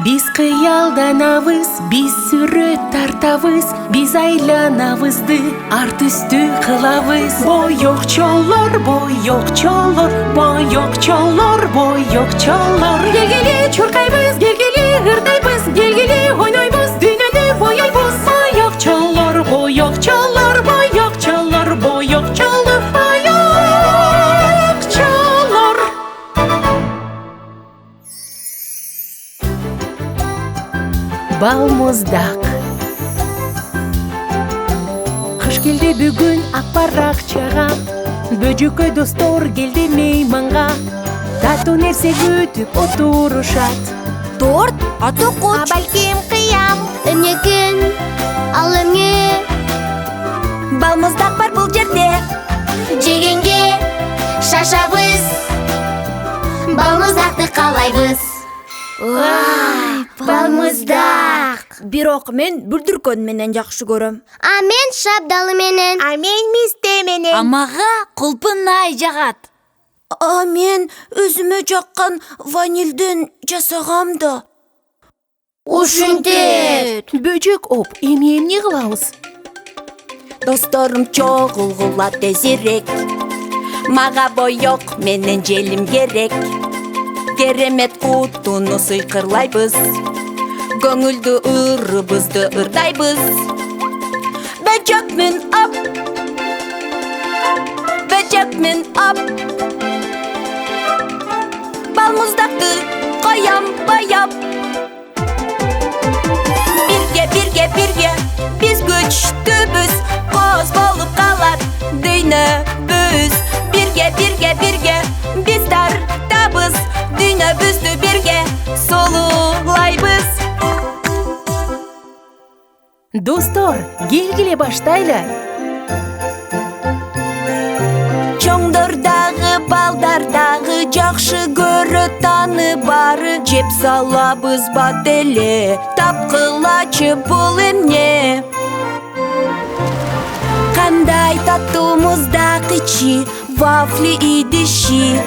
Biz kıyaldanabız, biz sürüt tartabız, biz aylanabızdı, art üstü kılavız. Boyokçollar, boyokçollar, boyokçollar, boyokçollar. Gelgeli çurkaybız, gelgeli hırdaybız, gelgeli oynaybız, dünyanı boyaybız. Boyokçollar, boyokçollar, boyokçollar, boyokçollar, boyokçollar. Balmuzdak. Kış geldi bugün akbarak çağa, böcekköy dostor geldi meymanға. Тату нәрсе күтіп отырышат. Торт, аты қоч. Бәлкем қиям, үнекін, ал өңе. Балмұздақ бар бұл жерде. Жегенге шашабыз, балмұздақты қалайбыз. Вай, балмұздақ. Бирок мен бүрдүркөн менен жакшы көрөм. А мен шабдалы менен. А мен мисте менен. Амага кулпунай жагат. А мен өзүмө жаккан ванилден жасагам да. Ушинтет. Бөжек оп, эмне кылабыз? Досторум чогулгула тезирээк. Мага боек менен желим керек. Керемет кутуну сыйкырлайбыз. Көңүлдү ырыбызды ырдайбыз. Бөжөкмүн ап. Бөжөкмүн ап. Балмуздакты коям бояп. Бирге биз күчтүүбүз. Коз болуп калат дүйнөбүз. Бирге биз тартабыз. Дүйнөбүздү бирге солуулайбыз. Достор, келгиле баштайлы. Чоңдордагы балдардагы жакшы көрөт аны бары. Жеп салабыз бат эле, тапкылачы бул эмне? Кандай таттуу муздак ичи, вафли идиши.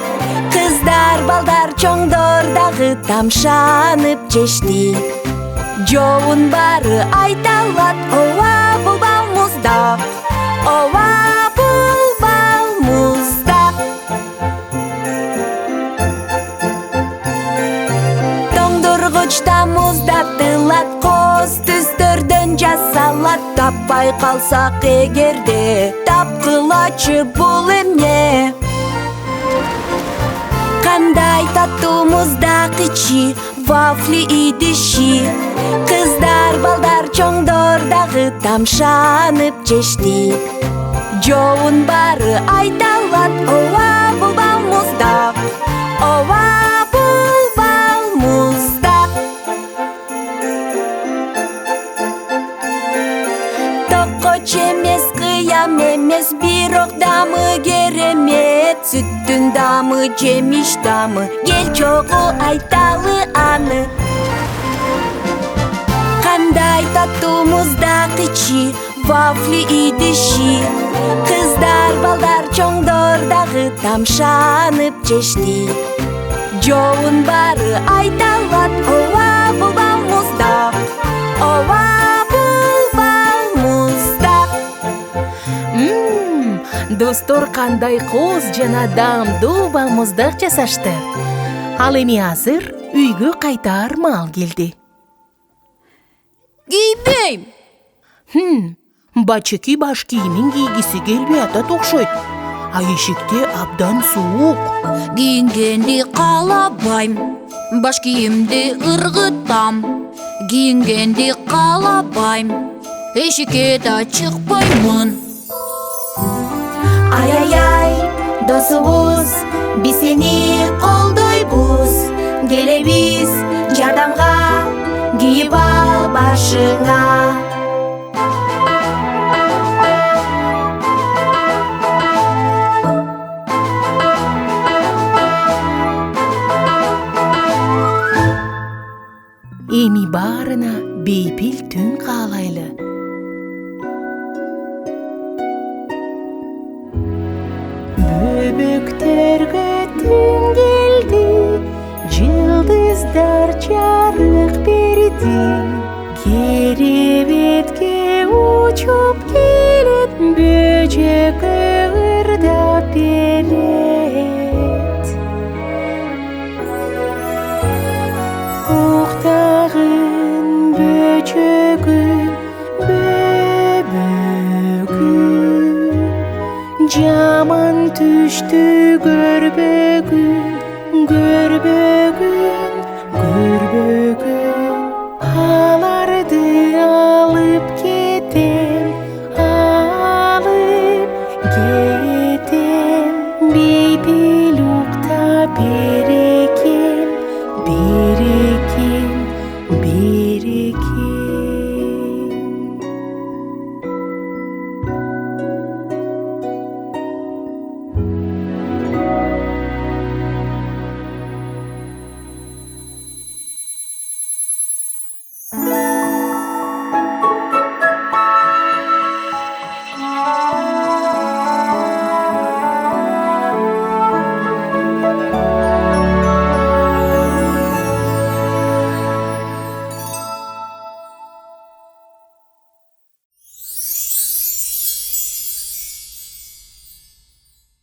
Кыздар, балдар, чоңдордагы тамшанып жешти. Жоун бары айталат, ова бул балмуздак, ова бул балмуздак. Тоңдургучта муздатылат, коз түстөрдөн жасалат. Таппай калсак эгерде, тапкылачы бул эмне? Кандай таттуу муздак ичи, вафли идиши. Кыздар, балдар, чоңдордагы тамшанып жешти. Жоун бары айталат, ова бул балмуздак, ова бул балмуздак. Токоч эмес, кыям эмес, бирок дамы керемет. Сүттүн дамы, жемиш дамы, кел чогуу айталы аны. Кандай таттуу муздак ичи, вафли идиши. Кыздар, балдар, чоңдордагы тамшанып жешти. Жоун бары айталат, ова бул балмуздак, ова бул балмуздак. Достор, кандай коз жана даамдуу балмуздак жасашты. Ал эми азыр үйгө кайтаар маал келди. Кийбейм. Бачеки баш кийимин кийгиси келбей атат окшойт. А эшикте абдан суук. Кийингенди каалабайм, баш кийимди ыргытам. Кийингенди каалабайм, эшикке да чыкпаймын. Ай-яй-яй, досубуз, биз сени колдойбуз. Келебиз жардамга, кийип ал башыңа. Эми баарына бейпил түн каалайлы. Бөбөктөргө түн түштү көрбөгүн аларды алып кетем бейпіл уктап